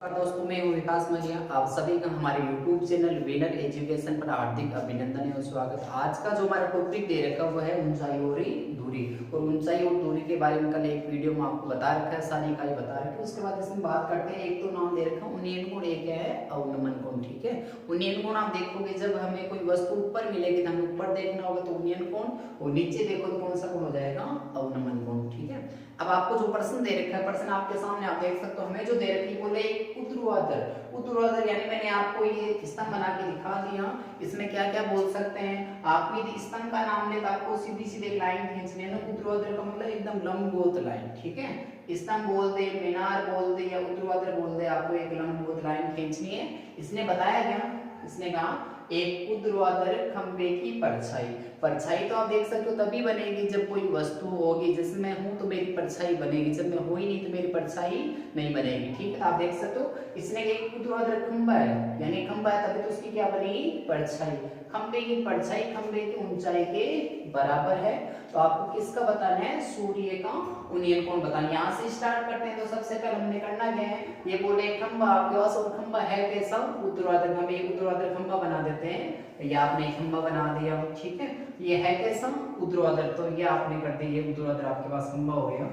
दोस्तों, मैं हूँ विकास मलिया। आप सभी का हमारे YouTube चैनल विनर एजुकेशन पर हार्दिक अभिनंदन और स्वागत। आज का जो हमारा टॉपिक दे रखा हुआ है ऊंचाई और दूरी, और ऊंचाई और दूरी के बारे में कल एक वीडियो में आपको बता रखा है, सारी इकाई बता रखी है। उसके बाद इसमें बात करते हैं। एक तो नाम दे रखा है उन्नयन कोण, एक है अवनमन कोण। ठीक है, उन्नयन कोण आप देखोगे जब हमें कोई वस्तु ऊपर मिलेगी तो हमें ऊपर देखना होगा तो उन्नयन कोण, और नीचे देखो तो कौन सा कोण हो जाएगा, अवनमन कोण। ठीक है, अब आपको जो प्रश्न दे रखा है, प्रश्न आपके सामने आप देख सकते हो। हमें जो दे रखी बोले एक ऊर्ध्वाधर, ऊर्ध्वाधर यानी मैंने आपको ये स्तंभ बना के दिखा दिया। इसमें क्या क्या बोल सकते हैं आप, यदि स्तंभ का नाम ले तो आपको सीधी सीधी लाइन खींचनी है ना। ऊर्ध्वाधर का मतलब एकदम लंबवत लाइन। ठीक है, स्तंभ बोल दे, मीनार बोल दे या ऊर्ध्वाधर बोल दे, आपको एक लंबवत लाइन खींचनी है। इसने बताया क्या, इसने कहा एक ऊर्ध्वाधर खंबे की परछाई। परछाई तो आप देख सकते हो तभी बनेगी जब कोई वस्तु होगी। जैसे मैं हूं तो मेरी परछाई बनेगी, जब मैं हूं ही नहीं तो मेरी परछाई नहीं बनेगी। ठीक है, आप देख सकते हो इसने एक ऊर्ध्वाधर खंबा है, यानी खंबा है तभी तो उसकी क्या बनी, परछाई। खंबे की परछाई खंबे की ऊंचाई के बराबर है। तो आपको किसका बताना है, सूर्य का उन्नयन कोण बताना। यहाँ से स्टार्ट करते हैं। तो सबसे पहले हमने करना क्या है, ये बोले खंबा आपके पास, और खंबा है कैसा, ऊर्ध्वाधर। हम एक ऊर्ध्वाधर खंबा बना देते हैं, ये आपने खंबा बना दिया। ठीक है, ये है कैसा, ऊर्ध्वाधर, तो ये आपने कर दिया, ये ऊर्ध्वाधर आपके पास खंबा हो गया।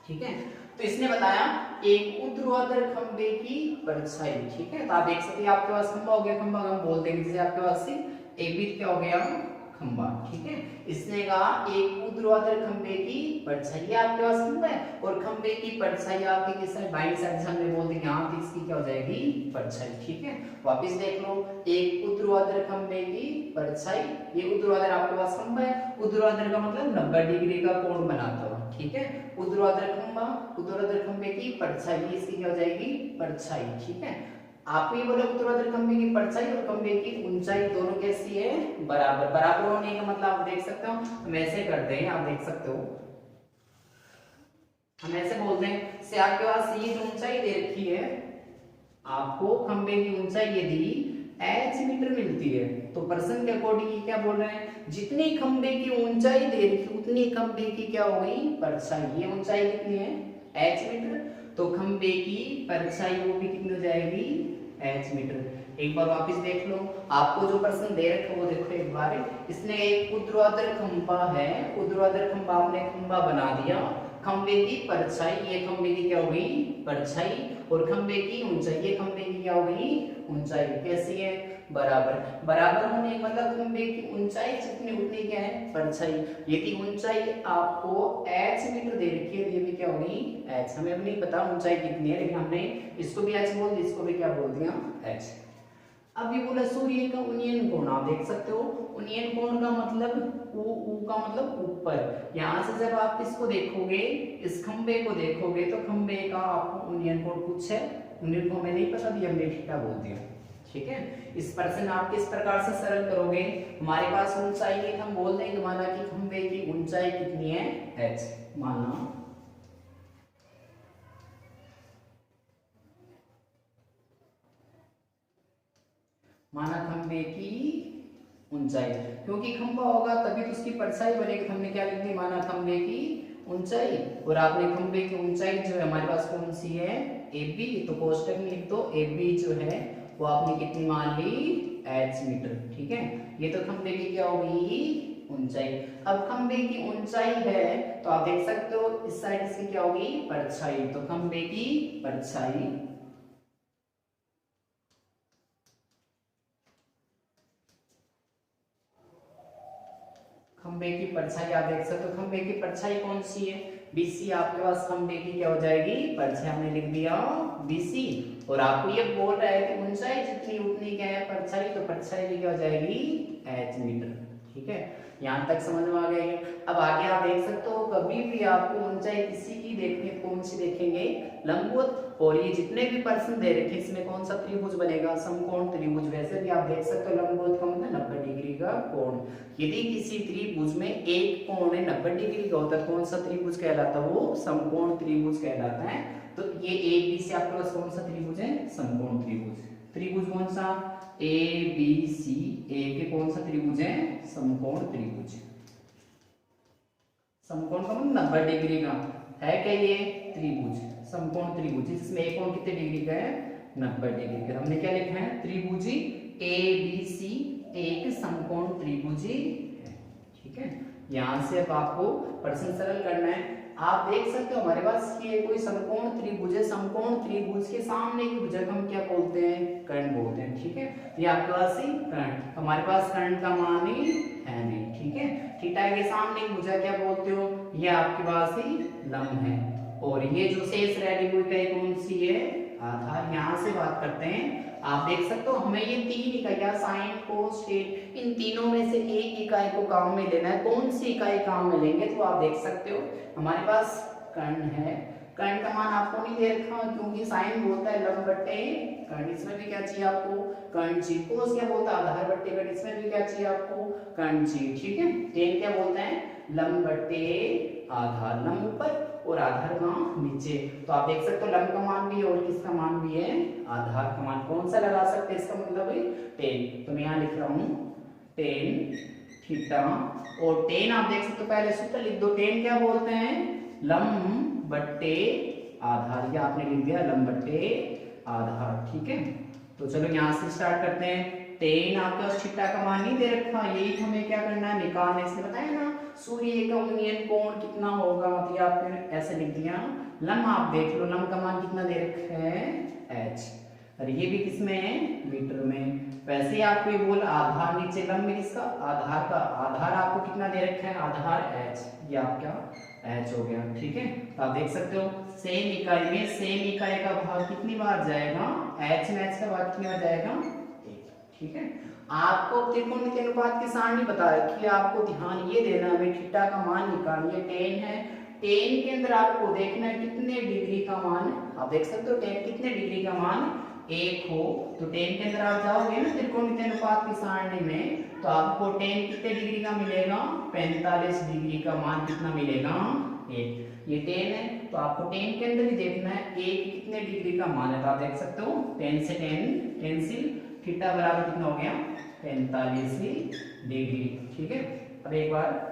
ठीक है, तो इसने बताया एक ऊर्ध्वाधर खंबे की परछाई। ठीक है, तो आप देख सकते हैं आपके पास खंबा हो गया। खंबा हम बोल देंगे जैसे आपके पास से एक भी क्या हो गया, खंबा। ठीक है, इसने कहा एक ऊर्ध्वाधर खंबे की परछाई, आपके पास खंबा है और खंबे की परछाई आपके किस साइड, बाईं साइड से हमने बोल दिया यहाँ, तो इसकी क्या हो जाएगी, परछाई। ठीक है, वापस देख लो, एक ऊर्ध्वाधर खंबे की परछाई, ये ऊर्ध्वाधर आपके पास खंबा है। ऊर्ध्वाधर का मतलब 90 डिग्री का कोण बनाता हो। ठीक है, ऊर्ध्वाधर खंबा, ऊर्ध्वाधर खंबे की परछाई, इसकी क्या हो जाएगी, परछाई। ठीक है, आपको ये बोला ऊर्ध्वाधर खंबे की परछाई और खंबे की ऊंचाई दोनों कैसी है, बराबर। बराबर होने का मतलब आप देख सकते हो, हम ऐसे करते हैं, आप देख सकते हो, हम ऐसे बोलते हैं से आपके पास ये जो ऊंचाई दे रखी है, आपको खंबे की ऊंचाई यदि h मीटर मिलती है तो प्रश्न के अकॉर्डिंग क्या बोल रहे हैं, जितनी खंबे की ऊंचाई दे रखी उतनी खंबे की क्या हो गई, परछाई। ये ऊंचाई कितनी है, h मीटर, तो खंबे की परछाई वो भी कितनी हो जाएगी, h मीटर। एक बार वापस देख लो, आपको जो प्रश्न दे रखा वो देखो एक बार। इसने एक ऊर्ध्वाधर खंबा है, ऊर्ध्वाधर खंबा आपने खंबा बना दिया, खंबे की परछाई, ये खंबे की क्या हो गई, परछाई, और खंबे की ऊंचाई, ये खंबे की क्या हो गई, ऊंचाई। कैसी है, बराबर। बराबर होने मतलब खंबे की ऊंचाई जितनी उतनी क्या है, परछाई। यदि ऊंचाई आपको h मीटर दे रखी है, ये भी क्या होगी, h। हमें अब नहीं पता ऊंचाई कितनी है, लेकिन हमने इसको भी h बोल दिया, इसको भी क्या बोल दिया, h। अब ये बोला सूर्य का उन्नयन कोण, आप देख सकते हो उन्नयन कोण का मतलब ऊ का मतलब ऊपर। यहां से जब आप इसको देखोगे, इस खंबे को देखोगे तो खंबे का आपको उन्नयन कोण कुछ है, उन्नयन कोण में नहीं पता दिया, हमने थीटा बोल दिया। ठीक है, इस प्रश्न आप किस प्रकार से सरल करोगे, हमारे पास ऊंचाई है, हम बोल देंगे माना कि खंबे की ऊंचाई कितनी है, h। माना खंबे की ऊंचाई, क्योंकि खंबा होगा तभी तो उसकी परछाई बनेगी। हमने क्या लिख दी, माना खंबे की ऊंचाई, और आपने खंबे की ऊंचाई जो है हमारे पास कौन सी है, AB, तो कोष्टक में लिख दो AB जो है वो आपने कितनी मान ली, h मीटर। ठीक है, ये तो खंबे की क्या होगी, ऊंचाई। अब खंबे की ऊंचाई है तो आप देख सकते हो इस साइड इसकी क्या होगी, परछाई, तो खंबे की परछाई, खंबे की परछाई आप देख सकते हो, खंबे की परछाई कौन सी है, BC। आपके पास खंबे की क्या हो जाएगी, परछाई, हमने लिख दिया BC। और आपको ये बोल रहा है कि ऊंचाई जितनी उतनी क्या है, परछाई, तो परछाई की क्या हो जाएगी, h मीटर। ठीक है, यहाँ तक समझ में आ गया है। अब आगे आप देख सकते हो, कभी भी आपको ऊंचाई किसी की देखनी, कौन सी देखेंगे, लंबवत। और ये जितने भी प्रश्न दे रखे इसमें कौन सा त्रिभुज बनेगा, समकोण त्रिभुज। वैसे भी आप देख सकते हो लंबवत का मतलब 90 डिग्री का कोण। यदि किसी त्रिभुज में एक कोण 90 डिग्री का होता है, कौन सा त्रिभुज कहलाता है, वो समकोण त्रिभुज कहलाता है। तो ये ए बी से आपके पास कौन सा त्रिभुज है, समकोण त्रिभुज। त्रिभुज कौन सा, ए बी सी, ए के कौन सा त्रिभुज है, समकोण त्रिभुज। समकोण का मतलब 90 डिग्री का है क्या, ये त्रिभुज समकोण त्रिभुज, जिसमें एक कोण कितने डिग्री का है, 90 डिग्री का। हमने क्या लिखा है, त्रिभुजी ABC एक समकोण त्रिभुजी है। ठीक है, यहां से अब आपको प्रश्न सरल करना है। आप देख सकते हो हमारे पास ये कोई समकोण त्रिभुज है, समकोण त्रिभुज के सामने की भुजा हम क्या बोलते हैं, कर्ण बोलते हैं। ठीक है, ये आपके पास ही कर्ण, हमारे पास कर्ण का मान ही है नहीं। ठीक है, थीटा के सामने की भुजा क्या बोलते हो, ये आपके पास ही लंब है। और ये जो शेष रह गई हुई कौन सी है, आधार। यहां से बात करते हैं, आप देख सकते हो हमें ये तीन इकाइयां साइन कोस टेन, इन तीनों में से एक इकाई को काम में लेना है। कौन सी इकाई काम में लेंगे, तो आप देख सकते हो हमारे पास कर्ण है, कर्ण का मान आपको नहीं दे रखा क्योंकि साइन बोलता है लंब बट्टे कर्ण, इसमें भी क्या चाहिए आपको, कर्ण जी। कोस क्या बोलता है, आधार बट्टे कर्ण, इसमें भी क्या चाहिए आपको, कर्ण जी। ठीक है, टेन क्या बोलता है, लंब बट्टे आधार, लंब ऊपर और आधार कहाँ, नीचे। तो आप देख सकते हो लंब का मान भी है और किसका मान भी है, आधार का मान। कौन सा लगा सकते हैं, इसका मतलब है टेन। तो मैं यहाँ लिख रहा हूँ टेन थीटा, और टेन आप देख सकते हो, पहले सूत्र लिख दो, टेन क्या बोलते हैं, लंब बट्टे आधार, ये आपने लिख दिया लंब बट्टे आधार। ठीक है, तो चलो यहाँ से स्टार्ट करते हैं। टेन आपका थीटा का मान नहीं दे रखा, यही हमें क्या करना है, निकालने। इसने बताया ना सूर्य का उन्नयन कोण कितना होगा, तो आपने ऐसे लिख दिया। लंब आप देख लो, लंब का मान कितना दे रखा है, h, और ये भी किसमें है, मीटर में। वैसे ही आपको ये बोल आधार नीचे लंब में किसका, आधार का, आधार आपको कितना दे रखा है, आधार h, ये आपका h हो गया। ठीक है, तो आप देख सकते हो सेम इकाई में सेम इकाई का भाग कितनी बार जाएगा, h में h का भाग कितनी बार जाएगा, 1। ठीक है, आपको त्रिकोणमितीय अनुपात की सारणी बता रखी है, आपको ध्यान ये देना है, थीटा का मान निकालिए, टेन है, टेन के अंदर आपको देखना है कितने डिग्री का मान है। आप देख सकते हो टेन कितने डिग्री का मान, 1 हो, तो टेन के अंदर आप जाओगे ना त्रिकोणमितीय अनुपात की सारणी में, तो आपको टेन कितने डिग्री का मिलेगा, 45 डिग्री का मान कितना मिलेगा, 1। ये टेन है, तो आपको टेन के अंदर ही देखना है 1 कितने डिग्री का मान है। तो आप देख सकते हो 10 से 10 कैंसिल, थीटा बराबर कितना हो गया, 45 डिग्री। ठीक है, अब एक बार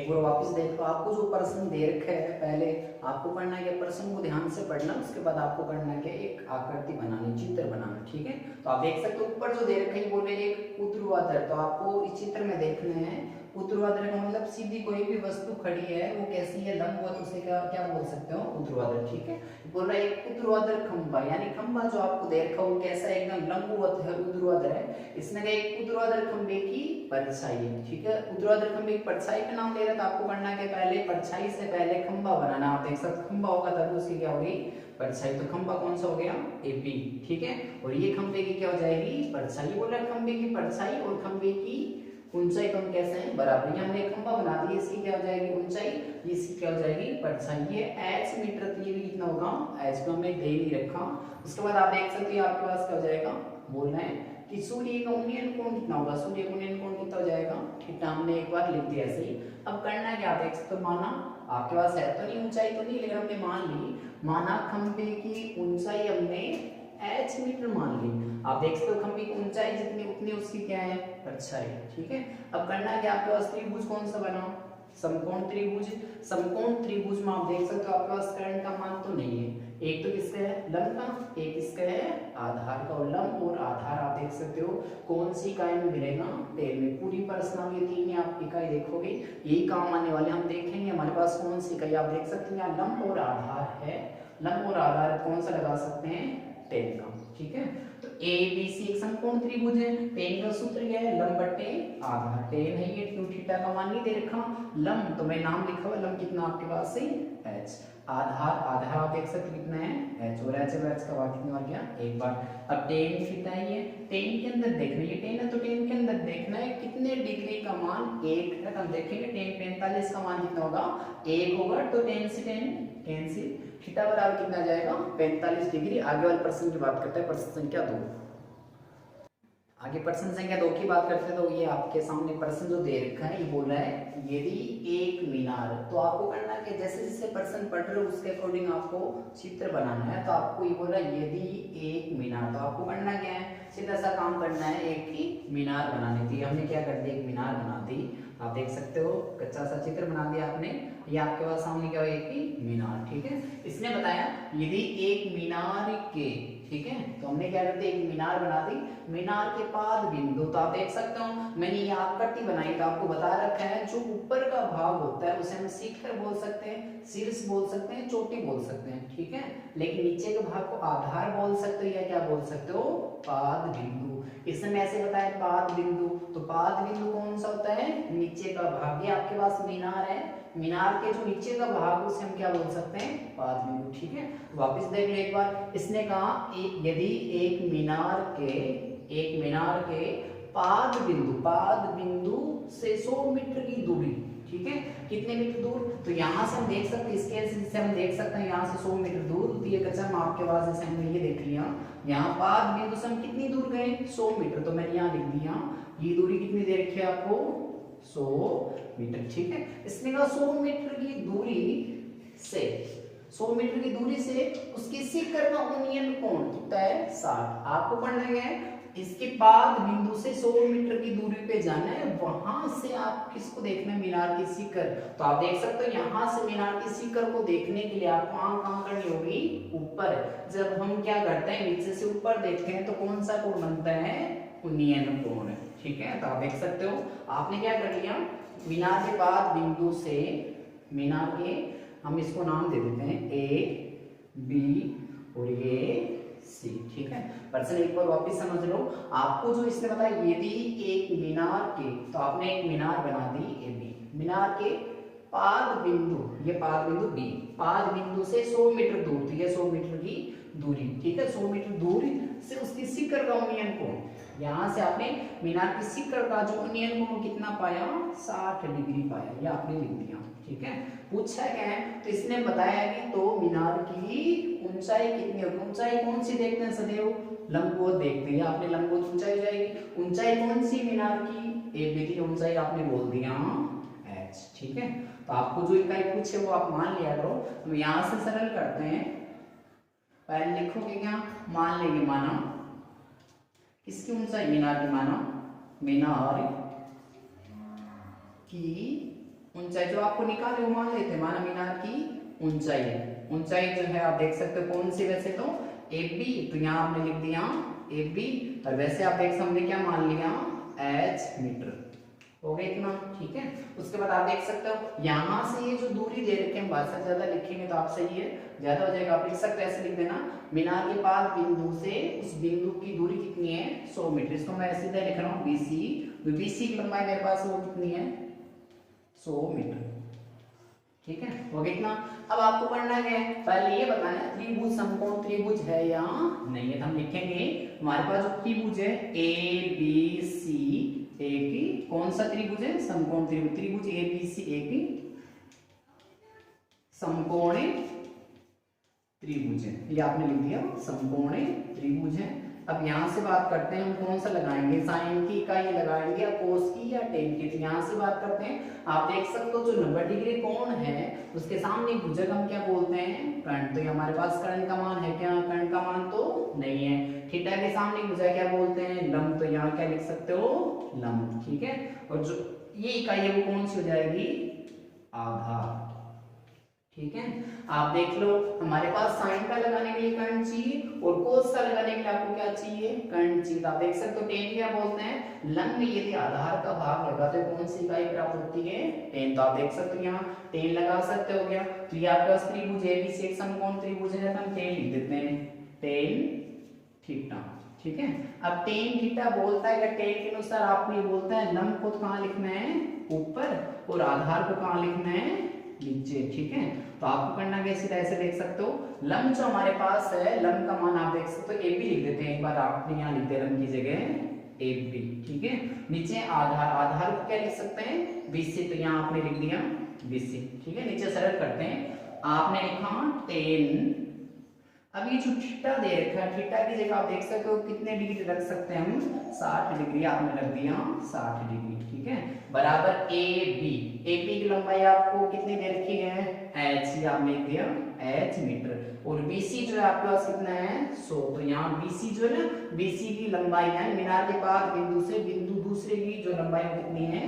वापस देखो, आपको जो प्रश्न दे रखा है, पहले आपको करना है प्रश्न को ध्यान से पढ़ना, उसके बाद आपको करना है एक आकृति बनानी, चित्र बनाना। ठीक है, तो आप देख सकते हो ऊपर जो दे रखा है बोल रहे हैं एक ऊर्ध्वाधर, तो आपको इस चित्र में देखना है ऊर्ध्वाधर का मतलब सीधी कोई भी वस्तु खड़ी है वो कैसी है, लंबवत, उसे क्या बोल सकते हो, ऊर्ध्वाधर। ठीक है, बोल रहा है एक ऊर्ध्वाधर खंभा, यानी खंभा जो आपको दे रखा वो कैसा है, एकदम लंबवत है, ऊर्ध्वाधर है। इसने कहा एक ऊर्ध्वाधर खंभे की परछाई है। ठीक है, ऊर्ध्वाधर खंभे की परछाई का नाम ले रहा था, आपको करना है पहले परछाई से पहले खंभा बनाना। आप देख सकते खंभा होगा तब उसकी क्या होगी, परछाई। तो खंभा कौन सा हो गया, AP। ठीक है, और ये खंभे की क्या हो जाएगी, परछाई। बोल रहा है खंभे की परछाई और खंभे की ऊंचाई तो हम कैसे हैं, बराबर। यहाँ हमने खंभा बना दिया, इसकी क्या हो जाएगी ऊंचाई, इसकी क्या हो जाएगी परछाई। ये h मीटर, तो ये भी कितना होगा, h को हमने दे नहीं रखा। उसके बाद आप देख सकते हैं आपके पास क्या हो जाएगा, बोलना है कि सूर्य का उन्नयन कोण कितना होगा, सूर्य का उन्नयन कोण कितना हो जाएगा, थीटा। हमने एक बार लिख दिया ऐसे ही। अब करना है क्या, देख सकते हो, माना आपके पास है तो नहीं, ऊंचाई तो नहीं, लेकिन हमने मान ली, माना खंभे की ऊंचाई हमने h मीटर मान ली। आप देख सकते हो खंभे की ऊंचाई जितनी उतनी उसकी क्या है, परछाई। ठीक है, अब करना है कि आपके पास त्रिभुज कौन सा बना, समकोण त्रिभुज। समकोण त्रिभुज में आप देख सकते हो आपके पास कर्ण का मान तो नहीं है, एक तो किसका है, लंब का, एक किसका है, आधार का। और लंब और आधार आप देख सकते हो कौन सी इकाई में मिलेगा, टेन में। पूरी प्रश्नावली तीन में आप इकाई देखोगे, यही काम आने वाले। हम देखेंगे हमारे पास कौन सी इकाई, आप देख सकते हैं लंब और आधार है, लंब और आधार कौन सा लगा सकते हैं, टेन का। ठीक है, तो ABC एक समकोण त्रिभुज है, टेन का सूत्र क्या है, लंब बट्टे आधार। टेन है ये, क्यों थीटा का मान नहीं दे रखा, लंब तो मैं नाम लिखा हुआ, लंब कितना आपके पास से, h। आधार आप देख सकते कितना है, h, और h का भाग कितना आ गया, एक बार। अब टेन थीटा ही है, टेन के अंदर देखना, ये टेन है तो टेन के अंदर देखना है कितने डिग्री का मान, 1 है। हम देखेंगे टेन 45 का मान कितना होगा, 1 होगा, तो 10 से 10 कैंसिल, थीटा बराबर कितना आ जाएगा, 45 डिग्री। आगे वाले प्रश्न की बात करते हैं, प्रश्न संख्या 2। आगे प्रश्न संख्या 2 की बात करते हैं तो ये आपके सामने प्रश्न जो दे रखा है, ये बोल रहा है यदि एक मीनार, तो आपको करना है कि जैसे जैसे प्रश्न पढ़ रहे हो उसके अकॉर्डिंग आपको चित्र बनाना है। तो आपको ये बोल रहा है यदि एक मीनार, तो आपको करना क्या है, सीधा सा काम करना है, एक ही मीनार बनानी थी। हमने क्या कर दिया, एक मीनार बना दी। आप देख सकते हो कच्चा सा चित्र बना दिया आपने, ये आपके पास सामने क्या हो, एक ही मीनार। ठीक है, इसने बताया यदि एक मीनार के, ठीक है, तो हमने क्या कर दिया, एक मीनार बना दी, मीनार के पाद बिंदु, तो आप देख सकते हो मैंने ये आकृति बनाई, तो आपको बता रखा है जो ऊपर का भाग होता है उसे हम शिखर बोल सकते हैं, शीर्ष बोल सकते हैं, चोटी बोल सकते हैं। ठीक है, लेकिन नीचे के भाग को आधार बोल सकते हो या क्या बोल सकते हो, पाद बिंदु। इसमें ऐसे बताया पाद बिंदु, तो पाद बिंदु कौन सा होता है, नीचे का भाग। ये आपके पास मीनार है, मीनार के जो नीचे का भाग उसे हम क्या बोल सकते हैं, पाद बिंदु। ठीक है, वापस देख लो एक बार, इसने कहा यदि एक मीनार के पाद बिंदु से 100 मीटर की दूरी, ठीक है, कितने मीटर दूर, तो यहाँ से हम देख सकते हैं, स्केल से हम देख सकते हैं यहाँ से 100 मीटर दूर दिए कच्चा आपके पास, जैसे हमने ये देख लिया, यहाँ पाद बिंदु से हम कितनी दूर गए, 100 मीटर, तो मैंने यहाँ लिख दिया ये दूरी कितनी दे रखी है आपको, 100 मीटर। ठीक है, इसने कहा 100 मीटर की दूरी से, 100 मीटर की दूरी से उसकी शिखर का उन्नयन कोण कितना है, 60। आपको पढ़ना है इसके पाद बिंदु से 100 मीटर की दूरी पे जाना है, वहां से आप किसको देखना है, मीनार की शिखर। तो आप देख सकते हो यहाँ से मीनार की शिखर को देखने के लिए आपको आंख कहाँ करनी होगी, ऊपर। जब हम क्या करते हैं, नीचे से ऊपर देखते हैं तो कौन सा कोण बनता है, उन्नयन कोण। ठीक है, तो आप देख सकते हो आपने क्या कर लिया, मीनार के पाद बिंदु से, मीनार के हम इसको नाम दे देते हैं ए बी और ये सी। ठीक है, प्रश्न एक बार वापस समझ लो। आपको जो इसने बताया यदि एक मीनार के, तो आपने एक मीनार बना दी ए बी, मीनार के पाद बिंदु, ये पाद बिंदु बी, पाद बिंदु से 100 मीटर दूर, तो ये 100 मीटर की दूरी। ठीक है, 100 मीटर दूरी से उसकी शिखर का उन्नयन कोण, यहाँ से आपने मीनार की शिखर का जो उन्नयन कोण कितना पाया, 60 डिग्री पाया, ये आपने लिख दिया। ठीक है, पूछा क्या है, तो इसने बताया कि तो मीनार की ऊंचाई कितनी होगी, ऊंचाई कौन सी देखते हैं सदैव, लंबवत देखते हैं, आपने लंबवत ऊंचाई हो जाएगी। ऊंचाई कौन सी मीनार की, ए बी की ऊंचाई आपने बोल दिया h। ठीक है, तो आपको जो इकाई पूछे वो आप मान लिया करो। हम यहाँ से सरल करते हैं, पहले लिखोगे क्या, मान लेंगे, माना किसकी ऊंचाई, मीनार की, माना मीनार की ऊंचाई जो आपको निकाले वो मान लेते हैं, माना मीनार की ऊंचाई, ऊंचाई जो है आप देख सकते हो कौन सी, वैसे तो ए बी, तो यहाँ आपने लिख दिया ए बी, और वैसे आप देख हमने क्या मान लिया, h मीटर हो गया इतना। ठीक है, उसके बाद आप देख सकते हो यहाँ से ये जो दूरी दे रखे हैं, भाषा ज्यादा लिखेंगे तो आप सही है, ज्यादा हो जाएगा, आप लिख सकते हैं ऐसे लिख देना, मीनार के पाद बिंदु से उस बिंदु की दूरी कितनी है, 100 मीटर। इसको मैं सीधा लिख रहा हूँ बीसी, बीसी की लंबाई मेरे पास वो कितनी है, 100 मीटर। ठीक है, वो कितना, अब आपको पढ़ना है, पहले ये बताना है त्रिभुज समकोण त्रिभुज है या नहीं है। तो हम लिखेंगे हमारे पास जो त्रिभुज है ए बी सी, एक कौन सा त्रिभुज है, समकोण त्रिभुज, त्रिभुज ए बी सी एक समकोण त्रिभुज है, ये आपने लिख दिया समकोण त्रिभुज है। अब यहाँ से बात करते हैं हम कौन सा लगाएंगे, साइन की इकाई लगाएंगे या कोस की या टेन की। तो यहाँ से बात करते हैं, आप देख सकते हो जो 90 डिग्री कोण है उसके सामने भुजक हम क्या बोलते हैं, कर्ण। तो ये हमारे पास कर्ण का मान है क्या, कर्ण का मान तो नहीं है। थीटा के सामने भुजक क्या बोलते हैं, लंब। तो यहाँ क्या लिख सकते हो, लंब। ठीक है, और जो ये इकाई है वो कौन सी हो जाएगी, आधार। ठीक है, आप देख लो हमारे पास साइन का लगाने के लिए कर्ण चाहिए और कोस का लगाने के लिए आपको क्या चाहिए, कर्ण चाहिए। तो आप देख सकते हो टेन क्या बोलते हैं, लंब में यदि आधार का भाग लगाते हो कौन सी इकाई प्राप्त होती है, टेन। तो आप देख सकते हो यहाँ टेन लगा सकते हो क्या। तो ये आपके पास त्रिभुज एबीसी एक समकोण त्रिभुज है, तो हम टेन लिख देते हैं, टेन थीटा। ठीक है, अब टेन थीटा बोलता है कि टेन के अनुसार आपको ये बोलता है लंब को कहाँ लिखना है, ऊपर, और आधार को कहाँ लिखना है, नीचे। ठीक है, तो आपको करना क्या, सीधा ऐसे देख सकते हो लंब जो हमारे पास है, लंब का मान आप देख सकते हो ए बी लिख देते हैं, एक बार आपने यहाँ लिख दिया लंब की जगह ए बी। ठीक है, नीचे आधार, आधार को क्या लिख सकते हैं, बीसी। तो यहाँ आपने लिख दिया बीसी। ठीक है, नीचे सरल करते हैं, आपने लिखा टेन अब ये जो थीटा दे रखा है, थीटा की जगह आप देख सकते हो कितने डिग्री रख सकते हैं हम, 60 डिग्री आपने रख दिया, 60 डिग्री, ठीक है, बराबर ए बी। ए बी की लंबाई आपको कितनी दे रखी है, एच, ये आपने दिया एच मीटर, और बीसी जो है आपके पास कितना है 100। तो यहाँ बीसी जो है ना, बीसी की लंबाई है मीनार के पास बिंदु से बिंदु दूसरे की जो लंबाई है कितनी है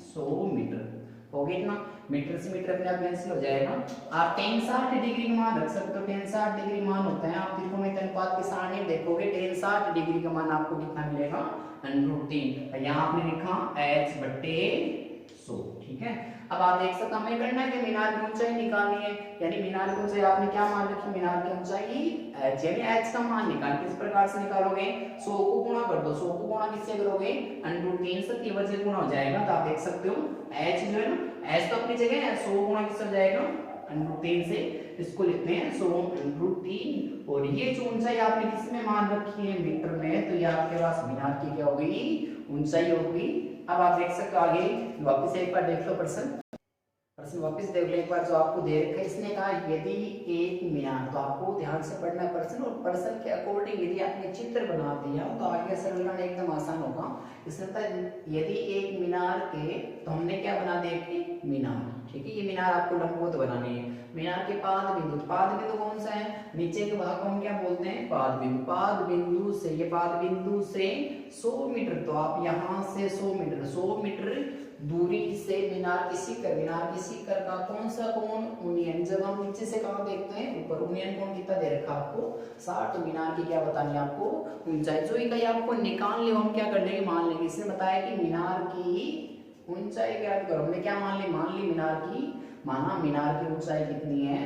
100 मीटर। हो गया इतना, मीटर से मीटर अपने आप कैंसिल हो जाएगा। आप tan 60 डिग्री का मान रख सकते हो, tan 60 डिग्री मान होता है, आप त्रिकोणमिति अनुपात के सारणी में देखोगे tan 60 डिग्री का मान आपको कितना मिलेगा, √3। यहाँ आपने लिखा h बट्टे 100, ठीक है। अब आप देख सकते हैं हमें करना है कि मीनार की ऊंचाई निकालनी है, यानी मीनार की ऊंचाई आपने क्या मान रखी, मीनार की ऊंचाई h, यानी h का मान निकाल किस प्रकार से निकालोगे, 100 को गुणा कर दो, 100 को गुणा किससे करोगे, √3 से, तीव्र से गुणा हो जाएगा। तो आप देख सकते हो h जो है ना, h तो अपनी जगह है, 100 गुणा किससे हो जाएगा, √3 से, इसको लिखते हैं 100 √3। और ये जो ऊंचाई आपने किसमें मान रखी है, मीटर में, तो ये आपके पास मीनार की क्या होगी, ऊंचाई होगी। अब आप देख सकते हो आगे वापस एक बार देख लो प्रश्न वापस देख लो एक बार जो आपको दे रखा है। इसने कहा यदि एक मीनार, तो आपको ध्यान से पढ़ना है प्रश्न, और प्रश्न के अकॉर्डिंग यदि आपने चित्र बना दिया तो आगे सरल करना एकदम आसान होगा। इसने कहा यदि एक मीनार के, तो हमने क्या बना दिया कि मीनार, ठीक है, ये मीनार आपको लंबवत बनानी है। मीनार के पाद बिंदु कौन सा है, नीचे के भाग को हम क्या बोलते हैं, पाद बिंदु। पाद बिंदु से, ये पाद बिंदु से 100 मीटर, तो आप यहाँ से 100 मीटर, 100 मीटर दूरी से मीनार की शिखर का कौन सा कोण, यूनियन। जब हम नीचे से कहाँ देखते हैं, ऊपर, यूनियन कोण कितना दे रखा आपको 60। तो मीनार की क्या बतानी है आपको, ऊंचाई। जो इकाई आपको निकाल ली हम क्या कर लेंगे, मान लेंगे। इसने बताया कि मीनार की ऊंचाई ज्ञात करो, हमने क्या मान ली मीनार की, माना मीनार की ऊंचाई कितनी है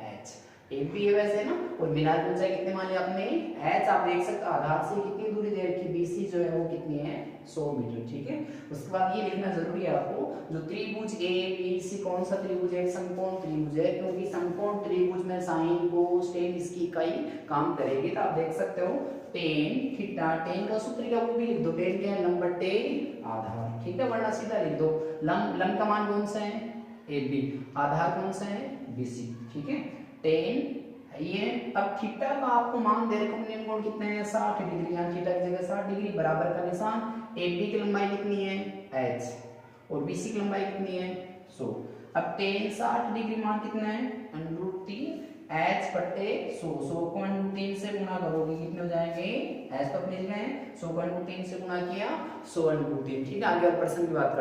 h, एक भी है वैसे ना, और मीनार की ऊंचाई कितनी मान ली आपने h। आप देख सकते हो आधार से कितनी दूरी दे रखी, बीसी जो है वो कितनी है 100 मीटर, ठीक है। उसके बाद ये लिखना जरूरी है आपको, जो त्रिभुज ए बी सी कौन सा त्रिभुज है, समकोण त्रिभुज है, क्योंकि समकोण त्रिभुज में साइन कोस टेन इसकी इकाई काम करेगी। तो आप देख सकते हो टेन थीटा, टेन का सूत्र क्या वो भी लिख दो, टेन क्या है लंब बट्टे आधार, ठीक है, वरना सीधा लिख दो। लंब का मान कौन सा है ए बी, आधार कौन सा है बीसी, ठीक है, टेन ये। अब थीटा का आपको मान दे रखा है, कोण कितने हैं 60 डिग्री, यहाँ थीटा की जगह 60 डिग्री, बराबर का निशान। ए बी की लंबाई कितनी है h, और बीसी की लंबाई कितनी है 100। अब टेन 60 डिग्री मान कितना है √3 h बट्टे 100, 100 को √3 से गुणा करोगे कितने हो जाएंगे, h तो अपनी जगह है, 100 को √3 से गुणा किया 100 √3, ठीक है। आगे और प्रश्न की बात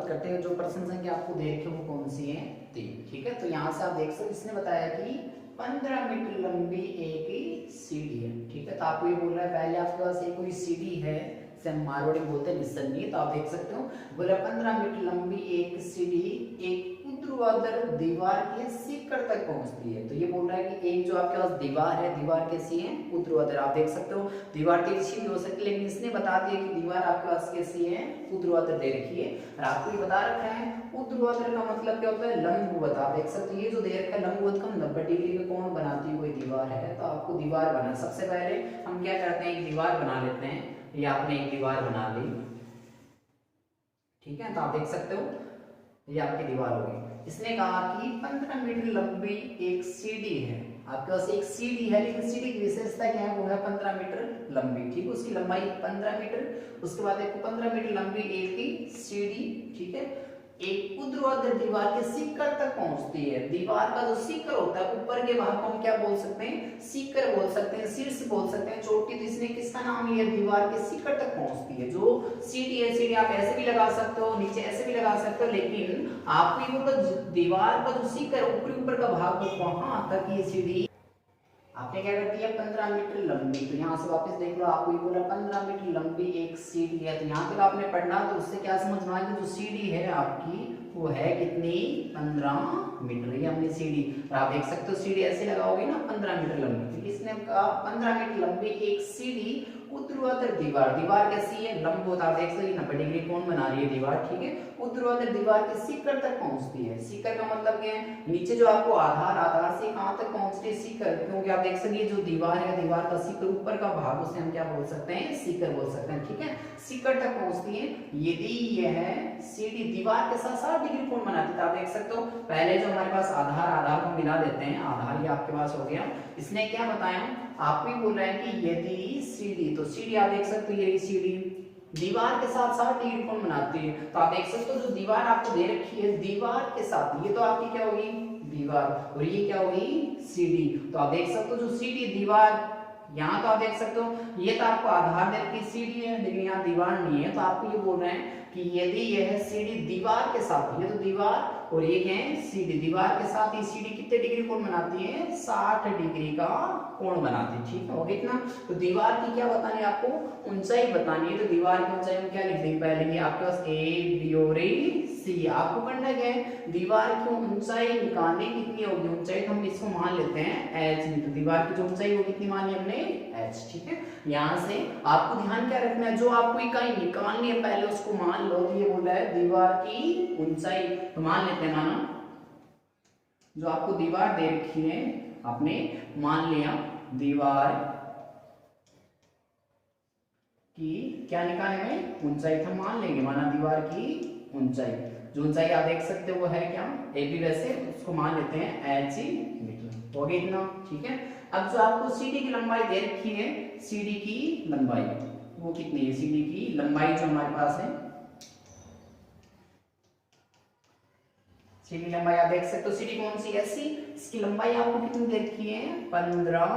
करते हैं, जो प्रश्न संख्या आपको दे रखी है वो कौन सी है 3, ठीक है। तो यहाँ से आप देख सकते, इसने बताया कि 15 मीटर लंबी एक सीढ़ी है, ठीक है। तो आपको ये बोल रहा है पहले आपके पास एक कोई सीढ़ी है, से हम मारवाड़ी बोलते हैं निसन्नी। तो आप देख सकते हो बोला 15 मीटर लंबी एक सीढ़ी एक ऊर्ध्वाधर दीवार के शिखर तक पहुंचती है। तो ये बोल रहा है कि एक जो आपके पास दीवार है, दीवार कैसी है ऊर्ध्वाधर। आप देख सकते हो दीवार तिरछी भी हो सकती है, लेकिन इसने बता दिया कि दीवार आपके पास कैसी है ऊर्ध्वाधर दे रखी है। और आपको ये बता रखा है ऊर्ध्वाधर का मतलब क्या होता है लंबवत। आप देख सकते हो ये जो दे रखा है लंबवत का 90 डिग्री का कोण बनाती है कोई दीवार है। तो आपको दीवार बना, सबसे पहले हम क्या करते हैं एक दीवार बना लेते हैं। ये आपने एक दीवार बना ली, ठीक है। तो आप देख सकते हो ये आपकी दीवार होगी। इसने कहा कि 15 मीटर लंबी एक सीढ़ी है, आपके पास एक सीढ़ी है, लेकिन सीढ़ी की विशेषता क्या है वो है 15 मीटर लंबी, ठीक है। उसकी लंबाई 15 मीटर, उसके बाद एक 15 मीटर लंबी एक ही सीढ़ी, ठीक है, एक ऊर्ध्वाधर दीवार के शिखर तक पहुंचती है। दीवार का जो शिखर होता है ऊपर के भाग को हम क्या बोल सकते हैं शिखर बोल सकते हैं, शीर्ष बोल सकते हैं, चोटी। तो इसने किसका नाम लिया दीवार के शिखर तक पहुंचती है। जो सीढ़ी है, सीढ़ी आप ऐसे भी लगा सकते हो, नीचे ऐसे भी लगा सकते हो, लेकिन आपको ये बोलो दीवार का जो शिखर ऊपर का भाग हो वहां तक ये सीढ़ी आपने क्या कर दिया 15 मीटर लंबी। तो यहाँ से वापस देख लो, आपको ये बोला 15 मीटर लंबी एक सीढ़ी है। तो यहाँ तक आपने पढ़ना, तो उससे क्या समझना है कि जो सीढ़ी है आपकी वो है कितनी 15 मीटर। ये हमने सीढ़ी, और आप देख सकते हो सीढ़ी ऐसे लगाओगे ना 15 मीटर लंबी। इसने कहा 15 मीटर लंबी एक सीढ़ी ऊर्ध्वाधर दीवार, दीवार कैसी है लंबवत। आप देख सकते 90 डिग्री कोण बना रही है दीवार, ठीक है। ऊर्ध्वाधर दीवार के शिखर तक पहुंचती है। शिखर का मतलब क्या है नीचे जो आपको आधार, आधार से कहां तक पहुंचती है शिखर, क्योंकि आप देख सकते जो दीवार है दीवार का शिखर ऊपर का भाग उसे हम क्या बोल सकते हैं शिखर बोल सकते हैं, ठीक है। शिखर तक पहुंचती है। यदि यह सीढ़ी दीवार के साथ 60 डिग्री कोण बनाती है। तो आप देख सकते हो पहले जो हमारे पास आधार को मिला देते हैं, आधार ये आपके पास हो गया। इसने क्या बताया, आपको ही बोल रहा है कि यदि CD, तो CD आप देख सकते हो ये CD दीवार के साथ 60 डिग्री कोण बनाती है। तो आप देख सकते हो जो दीवार आपको दे रखी है दीवार के साथ, ये तो आपकी क्या होगी दीवार, और ये क्या होगी CD। तो आप देख सकते हो जो CD दीवार, यहाँ तो आप देख सकते हो ये तो आपको आधार दे रखी CD है, लेकिन यहाँ दीवार नहीं है। तो आपको ये बोल रहे हैं कि यदि यह CD दीवार के साथ, ये तो दीवार और ये क्या है CD, दीवार के साथ ये CD कितने डिग्री कोण बनाती है 60 डिग्री का कोण बनाती है। ठीक है, हो गया इतना। तो दीवार की क्या बतानी है आपको ऊंचाई बतानी है। तो दीवार की ऊंचाई में क्या लिख देंगे पहले, आपके पास A B और C। आपको करना क्या है, दीवार की ऊंचाई निकालनी कितनी होगी, ऊंचाई तो हम इसको मान लेते हैं h मीटर। दीवार की जो ऊंचाई वो कितनी मानी हमने h। ठीक है, यहाँ से आपको ध्यान क्या रखना है, जो आपको इकाई निकालनी है पहले उसको मान लो। तो ये बोल रहा है दीवार की ऊंचाई, तो मान लेते हैं, माना जो आपको दीवार दे रखी है आपने मान लिया दीवार की क्या निकालने में ऊंचाई था, मान लेंगे माना दीवार की ऊंचाई, जो ऊंचाई आप देख सकते हो वो है क्या ए बी, वैसे उसको मान लेते हैं h मीटर। हो गया इतना। ठीक है, अब जो आपको CD की लंबाई दे रखी है, CD की लंबाई वो कितनी है, CD की लंबाई जो हमारे पास है, CD की लंबाई आप देख सकते हो CD कौन सी है SC, इसकी लंबाई आपको कितनी दे रखी है 15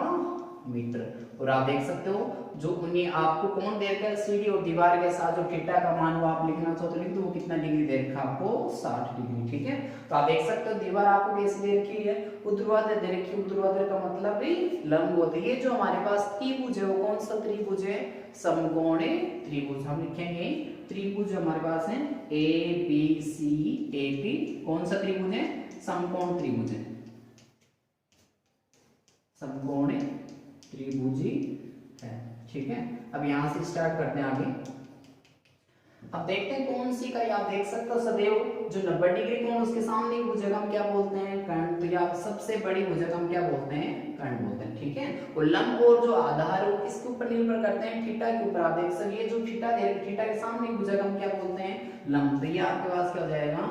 मीटर। और आप देख सकते हो जो उन्हें आपको कौन दे रखा है CD और दीवार के साथ जो थीटा का मान वो आप लिखना चाहो तो लिख दो, वो कितना डिग्री दे रखा है आपको 60 डिग्री। ठीक है, तो आप देख सकते हो दीवार आपको कैसे दे रखी है ऊर्ध्वाधर दे रखी है। ऊर्ध्वाधर का मतलब भी लंबवत है। ये जो हमारे पास त्रिभुज है वो कौन सा त्रिभुज है, समकोणीय त्रिभुज। हम लिखेंगे त्रिभुज हमारे पास है ABCAP, कौन सा त्रिभुज है समकोण त्रिभुज है, समकोणीय त्रिभुजी है। ठीक है, अब यहां से स्टार्ट करते हैं आगे। अब देखते हैं कौन सी का, आप देख सकते हो सदैव जो 90 डिग्री कोण उसके सामने भुजक हम क्या बोलते हैं कर्ण। तो या सबसे बड़ी भुजक हम क्या बोलते हैं कर्ण बोलते हैं। ठीक है, और लंब और जो आधार वो किसके ऊपर निर्भर करते हैं थीटा के ऊपर। आप देख सकते ये जो थीटा दे थीटा के सामने भुजक हम क्या बोलते हैं लंब। तो ये आपके पास क्या हो जाएगा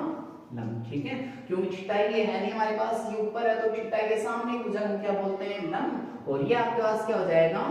लंब। ठीक है, क्योंकि थीटा ये है नहीं हमारे पास, ये ऊपर है, तो थीटा के सामने भुजक हम क्या बोलते हैं लंब। और ये आपके पास क्या हो जाएगा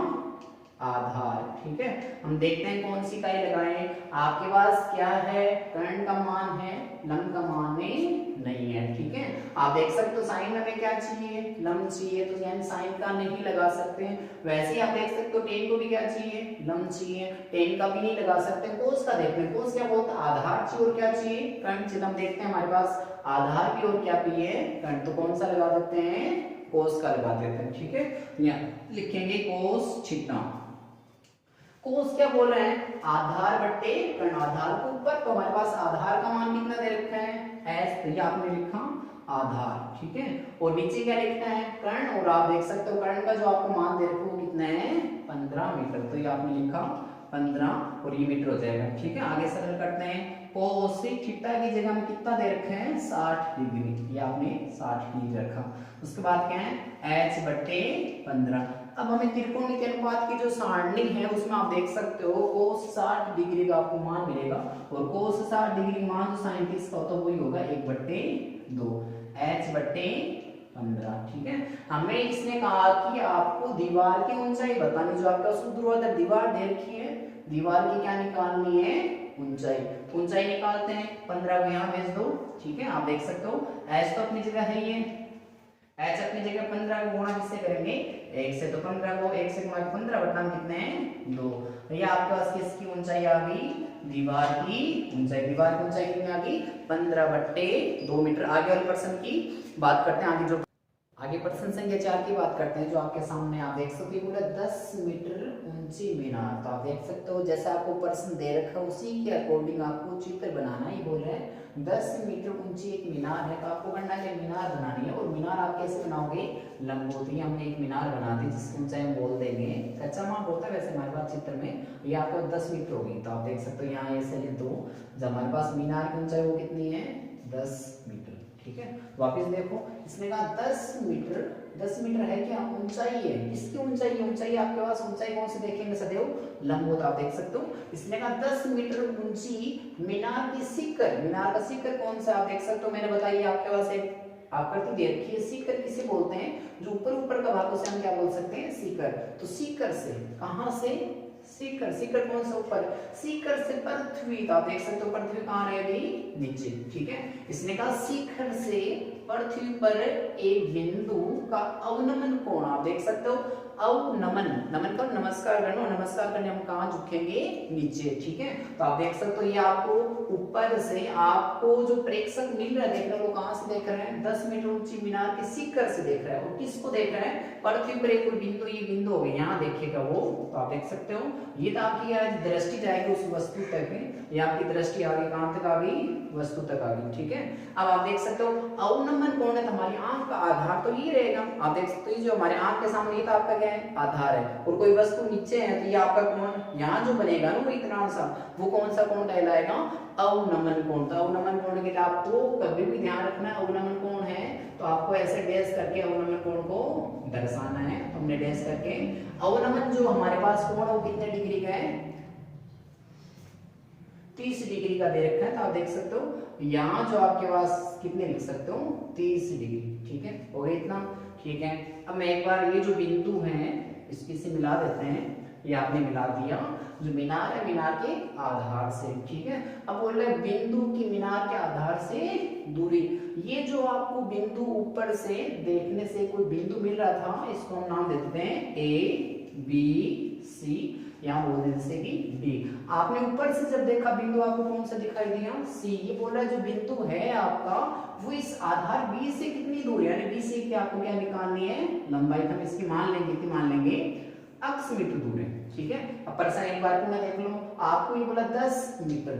आधार। ठीक है, हम देखते हैं कौन सी इकाई लगाएं। आपके पास क्या है कर्ण का मान है, लंब का मान नहीं है। ठीक है, आप देख सकते हो साइन हमें क्या चाहिए लंब चाहिए, तो यानी साइन का नहीं लगा सकते हैं। वैसे ही आप देख सकते हो टेन को भी क्या चाहिए लंब चाहिए, टेन का भी नहीं लगा सकते। कोस का देखते हैं, कोस क्या बोलता है आधार चाहिए और क्या चाहिए कर्ण चाहिए। हम देखते हैं हमारे पास आधार भी और क्या भी है कर्ण, तो कौन सा लगा देते हैं कोस का लगा देते हैं। ठीक है, यहाँ लिखेंगे कोस थीटा। कोस क्या बोल रहे हैं आधार बट्टे कर्ण, आधार के ऊपर, तो हमारे पास आधार का मान कितना दे रखा है एस, तो ये आपने लिखा आधार। ठीक है, और नीचे क्या लिखना है कर्ण, और आप देख सकते हो कर्ण का जो आपको मान दे रखा है वो कितना है 15 मीटर। तो ये आपने लिखा 15 और ये मीटर हो जाएगा। ठीक है, आगे सरल करते हैं। कोसेक थीटा की जगह में कितना दे रखा है 60 डिग्री, ये आपने 60 डिग्री रखा। उसके बाद क्या है h बट्टे 15। अब हमें त्रिकोणमितीय अनुपात की जो सारणी है उसमें आप देख सकते हो cos 60 डिग्री का आपको मान मिलेगा, और cos 60 डिग्री मान जो sin 30 का होता है वही होगा 1/2 h बट्टे 15। ठीक है, हमें इसने कहा कि आपको दीवार की ऊंचाई बतानी, जो आपका ऊर्ध्वाधर दीवार दे रखी है, दीवार की क्या निकालनी है ऊंचाई। ऊंचाई निकालते हैं 15 को यहाँ भेज दो। ठीक है, आप देख सकते हो h तो अपनी जगह है, ये h अपनी जगह 15 को गुणा किससे करेंगे 1 से, तो 15 को 1 से गुणा 15 बटा कितने हैं 2। तो ये आपके पास किसकी ऊंचाई आ गई दीवार की ऊंचाई। दीवार की ऊंचाई कितनी आ गई 15/2 मीटर। आगे वाले प्रश्न की बात करते हैं। आगे प्रश्न संख्या 4 की बात करते हैं, जो आपके सामने आप देख सकते हो 10 मीटर ऊंची मीनार। तो आप देख सकते हो जैसा आपको प्रश्न दे रखा है उसी के अकॉर्डिंग आपको चित्र बनाना ही बोल रहे हैं। 10 मीटर ऊंची एक मीनार है, तो आपको करना है मीनार बनानी है। और मीनार आप कैसे बनाओगे लंबवती। हमने एक मीनार बना दी जिसकी ऊंचाई हम बोल देंगे कच्चा माप होता है वैसे हमारे पास चित्र में, ये आपको 10 मीटर होगी। तो आप देख सकते हो यहाँ ऐसे लिख दो, जब हमारे पास मीनार की ऊंचाई वो कितनी है 10 मीटर। ठीक है, वापस देखो इसने कहा 10 मीटर 10 मीटर है क्या, ऊंचाई है। किसकी ऊंचाई है, ऊंचाई आपके पास, ऊंचाई कौन से देखेंगे सदैव, लंबवत आप देख सकते हो। इसने कहा 10 मीटर ऊंची मीनार की सीकर, मीनार का सीकर कौन सा आप देख सकते हो, मैंने बताइए आपके पास एक आकृति दे रखी है। सीकर किसे बोलते हैं, जो ऊपर ऊपर का भाग उसे हम क्या बोल सकते हैं, सीकर। तो सीकर से, कहां से, सीकर, सीकर कौन सा ऊपर, सीकर से पृथ्वी, तो आप देख सकते हो पृथ्वी कहां रहेगी, नीचे, ठीक है। इसने कहा शिखर से पृथ्वी पर एक बिंदु का अवनमन कोण, आप देख सकते हो अवनमन, नमन कर नमस्कार करना, नमस्कार करने हम कहां झुकेंगे, नीचे, ठीक है। तो आप देख सकते हो ये आपको ऊपर से आपको जो प्रेक्षक मिल रहा है देखने को, कहां से देख रहे हैं, 10 मीटर ऊंची मीनार के शिखर से देख रहा है। और किसको देख रहे हैं, पृथ्वी पर एक बिंदु, ये बिंदु हो गया, यहाँ देखिएगा वो, तो आप देख सकते हो ये तो आपकी दृष्टि जाएगी उस वस्तु तक, ये आपकी दृष्टि आ गई कहां तक आ गई, वस्तु तक आ गई, ठीक है। अब आप देख सकते हो अवनमन कोण है, हमारी आंख का आधार तो ये रहेगा, आप देख सकते हो जो हमारे आंख के सामने ये तो आपका क्या है, आधार है, और कोई वस्तु नीचे है तो ये आपका कोण यहाँ जो बनेगा ना वो इतना सा, वो कौन सा कोण कहलाएगा, अवनमन कोण। तो अवनमन कोण के लिए आपको कभी भी ध्यान रखना है, अवनमन कोण है तो आपको ऐसे डैश करके अवनमन कोण को दर्शाना है। तो हमने डैश करके अवनमन जो हमारे पास कोण है वो कितने डिग्री का है, 30 डिग्री का दे रखा है। तो आप देख सकते हो यहाँ जो आपके पास कितने लिख सकते हो, 30 डिग्री, ठीक है, हो गया इतना, ठीक है। अब मैं एक बार ये जो बिंदु हैं इसकी से मिला देते हैं, ये आपने मिला दिया, जो मीनार है मीनार के आधार से, ठीक है। अब बोल रहे बिंदु की मीनार के आधार से दूरी, ये जो आपको बिंदु ऊपर से देखने से कोई बिंदु मिल रहा था, इसको हम नाम देते हैं ए बी सी, यहाँ बोल देते हैं कि डी। आपने ऊपर से जब देखा बिंदु आपको कौन सा दिखाई दिया, सी। ये बोल रहा है जो बिंदु है आपका वो इस आधार बी से कितनी दूर है, यानी बी से की आपको क्या निकालनी है, लंबाई। हम इसकी मान लेंगे कि मान लेंगे x मीटर दूर है, ठीक है। अब प्रश्न एक बार पुनः देख लो, आपको ये बोला 10 मीटर,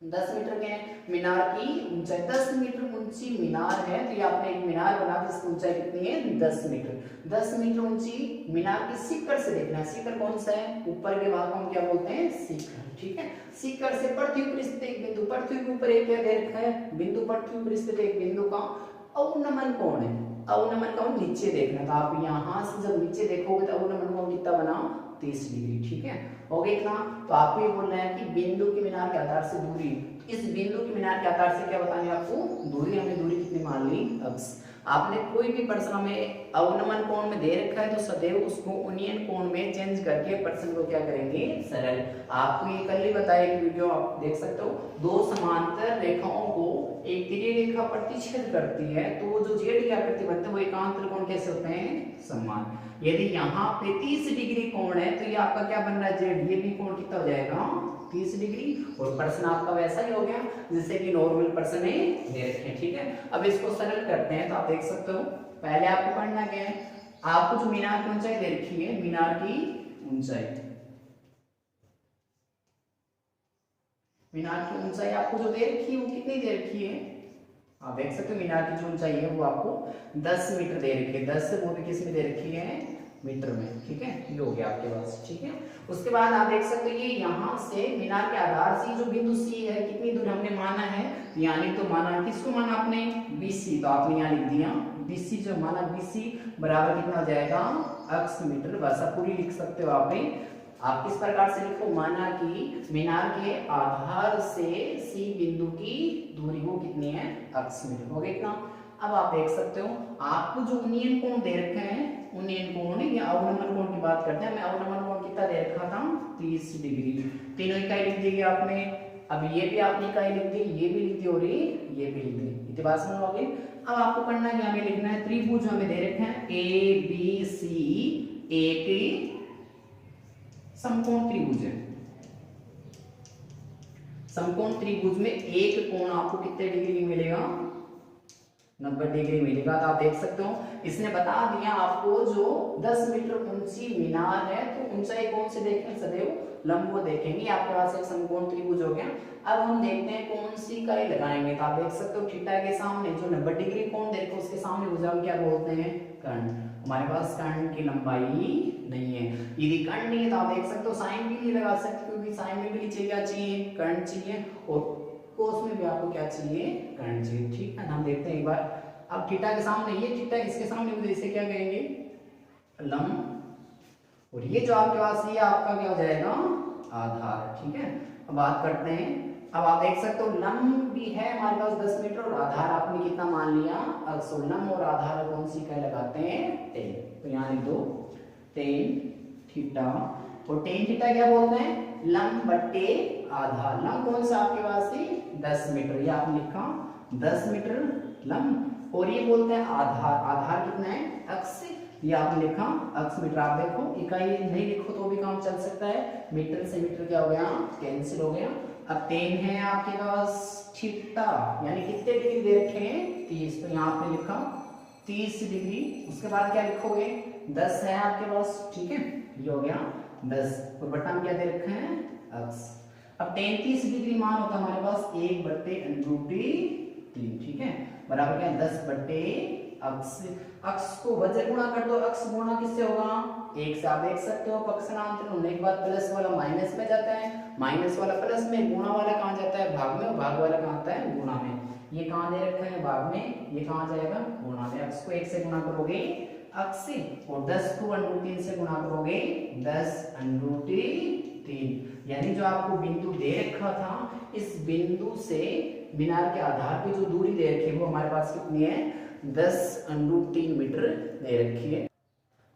10 मीटर के मीनार की ऊंचाई, 10 मीटर ऊंची मीनार है, तो ये आपने एक मीनार बना जिसकी ऊंचाई कितनी है, 10 मीटर। 10 मीटर ऊंची मीनार की शिखर से देखना है, शिखर कौन सा है, ऊपर के भाग को हम क्या बोलते हैं, शिखर, ठीक है। शिखर से पृथ्वी पर स्थित एक बिंदु, पृथ्वी के ऊपर एक क्या दे रखा है, बिंदु, पृथ्वी पर स्थित एक बिंदु का अवनमन कोण है, अवनमन कोण नीचे देखना था। आप यहाँ से जब नीचे देखोगे तो अवनमन कोण कितना बना, 30 डिग्री, ठीक है, हो गया इतना। तो आपको ये बोलना है कि बिंदु के मीनार के आधार से दूरी, इस बिंदु के मीनार के आधार से क्या बतानी है आपको, दूरी। हमने दूरी कितनी मान ली, x। आपने कोई भी प्रश्न में अवनमन कोण में दे रखा है तो सदैव उसको उन्नयन कोण में चेंज करके प्रश्न को क्या करेंगे, सरल। आपको ये कल ही बताया कि वीडियो आप देख सकते हो, दो समांतर रेखाओं को एक तिर्यक रेखा प्रतिच्छेद करती है तो वो जो जेड की आकृति बनते हैं वो एकांत त्रिकोण कैसे होते हैं, समान। यदि यहाँ पे 30 डिग्री कोण है तो ये आपका क्या बन रहा है, जेड, ये भी कोण कितना हो जाएगा, 30 डिग्री। और प्रश्न आपका वैसा ही हो गया जैसे कि नॉर्मल प्रश्न में दे रखे हैं, ठीक है। अब इसको सरल करते हैं। तो आप देख सकते हो पहले आपको पढ़ना क्या है, आपको जो मीनार की ऊंचाई दे रखी है, मीनार की ऊंचाई, मीनार की ऊंचाई आपको जो दे रखी है वो कितनी दे रखी है, आप देख सकते हो मीनार की जो ऊंचाई है वो आपको 10 मीटर दे रखी है, 10 से वो भी किस में दे रखी है, मीटर में, ठीक है। ये हो गया आपके पास, ठीक है। उसके बाद आप देख सकते हो ये यहाँ से मीनार के आधार से जो बिंदु सी है कितनी दूर हमने माना है, यानी तो माना किसको माना आपने, BC। तो आपने यहाँ लिख दिया BC, जो माना BC बराबर कितना हो जाएगा, x मीटर। भाषा पूरी लिख सकते हो आप किस प्रकार से लिखो, माना कि मीनार के आधार से C बिंदु की दूरी वो कितनी है, x मीटर, हो गया इतना। अब आप देख सकते हो आपको जो उन्नयन कोण दे रखे हैं, उन्नयन कोण या अवनमन कोण की बात करते हैं, मैं अवनमन कोण कितना दे रखा था, 30 डिग्री। तीनों इकाई लिख दी आपने। अब ये भी आपने इकाई लिख दी, ये भी लिख दी और ये भी लिख दी, इतनी बात समझोगे। अब आपको करना है, हमें लिखना है त्रिभुज हमें दे रखे हैं ABC, एक समकोण त्रिभुज है। समकोण त्रिभुज में एक कोण आपको कितने डिग्री मिलेगा, 90 डिग्री मिलेगा। तो आप देख सकते हो इसने बता दिया आपको जो 10 मीटर ऊंची मीनार है तो ऊंचाई कौन से देखें, सदैव लंबवत देखेंगे। आपके पास एक समकोण त्रिभुज हो गया। अब हम देखते हैं कौन सी इकाई लगाएंगे। तो आप देख सकते हो थीटा के सामने जो 90 डिग्री कोण देखो उसके सामने भुजा क्या बोलते हैं, कर्ण। हमारे पास कर्ण की लंबाई नहीं है, यदि कर्ण नहीं है तो आप देख सकते हो साइन भी नहीं लगा सकते क्योंकि साइन में भी नीचे क्या चाहिए, कर्ण चाहिए, और कोस में भी आपको क्या चाहिए, कर्ण चाहिए, ठीक है। हम देखते हैं एक बार अब थीटा के सामने ये थीटा, इसके सामने भी इसे क्या कहेंगे, लंब, और ये जो आपके पास ये आपका क्या हो जाएगा, आधार। ठीक है, अब बात करते हैं। अब आप देख सकते हो लंब भी है हमारे पास 10 मीटर और आधार आपने कितना मान लिया, अक्ष। लंब और आधार कौन सी इकाई लगाते हैं, टेन। तो यहाँ लिख दो टेन थीटा, और टेन थीटा क्या बोलते हैं, लंब बट्टे आधार। लंब कौन सा आपके पास है 10 मीटर, ये आपने लिखा 10 मीटर लंब, और ये बोलते हैं आधार। आधार कितना है, अक्ष, ये आपने लिखा अक्ष मीटर। आप देखो इकाई नहीं लिखो तो भी काम चल सकता है, मीटर से मीटर क्या हो गया, कैंसिल हो गया। अब 10 है आपके पास थीटा, यानी कितने डिग्री दे रखे हैं, 30, तो यहाँ पे लिखा 30 डिग्री। उसके बाद क्या लिखोगे, 10 है आपके पास। ठीक है, ये हो गया 10, और बट्टा में क्या दे रखे हैं, अक्ष। अब 33 डिग्री मान होता है हमारे पास 1/√3। ठीक है, बराबर क्या है, 10/, अक्ष। अक्ष को वज्र गुणा कर दो, अक्ष गुणा किससे होगा, 1 से। आप देख सकते हो पक्षांतर होने के बाद प्लस वाला माइनस में जाता है, माइनस वाला प्लस में, गुणा वाला कहाँ जाता है, भाग में, और भाग वाला कहाँ आता है, गुणा में। ये कहाँ दे रखा है, भाग में, ये कहाँ जाएगा, गुणा में। अक्ष को 1 से गुणा करोगे अक्ष से, और 10 को √3 से गुणा करोगे 10√3, यानी जो आपको बिंदु दे रखा था, इस बिंदु से मीनार के आधार पे जो दूरी दे रखी है वो हमारे पास कितनी है, 10√3 मीटर दे रखी है।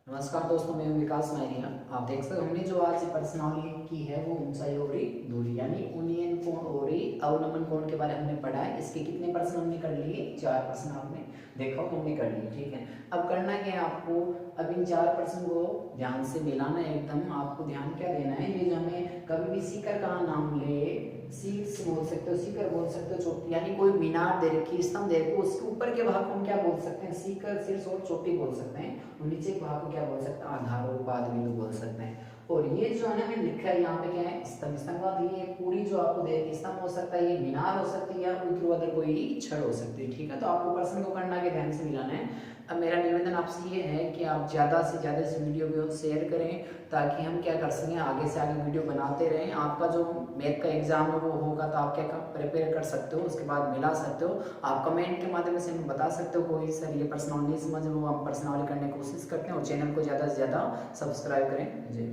नमस्कार दोस्तों, मैं विकास मायरिया। आप देख सकते हमने जो आज प्रश्नावली की है वो ऊंचाई और दूरी यानी उन्नयन कोण और अवनमन कोण के बारे में हमने पढ़ा है। इसके कितने प्रश्न हमने कर लिए, 4 प्रश्न आपने देखा हमने कर लिए। ठीक है, अब करना क्या है आपको, अब इन 4 प्रश्न को ध्यान से मिलाना है एकदम। आपको ध्यान क्या देना है, ये जो हमें कभी भी सीकर का नाम ले, शीर्ष बोल सकते हो, सीकर बोल सकते हो, चोटी, यानी कोई मीनार दे रखी, स्तंभ दे रखी, उसके ऊपर के भाग को हम क्या बोल सकते हैं, सीकर, शीर्ष और चोटी बोल सकते हैं, और नीचे के भाग को क्या बोल सकते हैं, आधार और उपाद बिंदु बोल सकते हैं। और ये जो है हमें लिखा है यहाँ पे क्या है, स्तंभ। स्तंभ ये पूरी जो आपको दे रखी, स्तंभ हो सकता है, ये मीनार हो सकती है, या ऊर्ध्वाधर कोई छड़ हो सकती है। ठीक है, तो आपको प्रश्न को करना के ध्यान से मिलाना है। अब मेरा निवेदन आपसे ये है कि आप ज़्यादा से ज़्यादा इस वीडियो को शेयर करें, ताकि हम क्या कर सकें, आगे से आगे वीडियो बनाते रहें। आपका जो मैथ का एग्जाम है वो होगा तो आप क्या प्रिपेयर कर सकते हो, उसके बाद मिला सकते हो। आप कमेंट के माध्यम से हमें बता सकते हो, कोई सर ये प्रश्नावली नहीं समझ, वो हम प्रश्नावली करने की कोशिश करते हैं। और चैनल को ज़्यादा से ज़्यादा सब्सक्राइब करें। जी।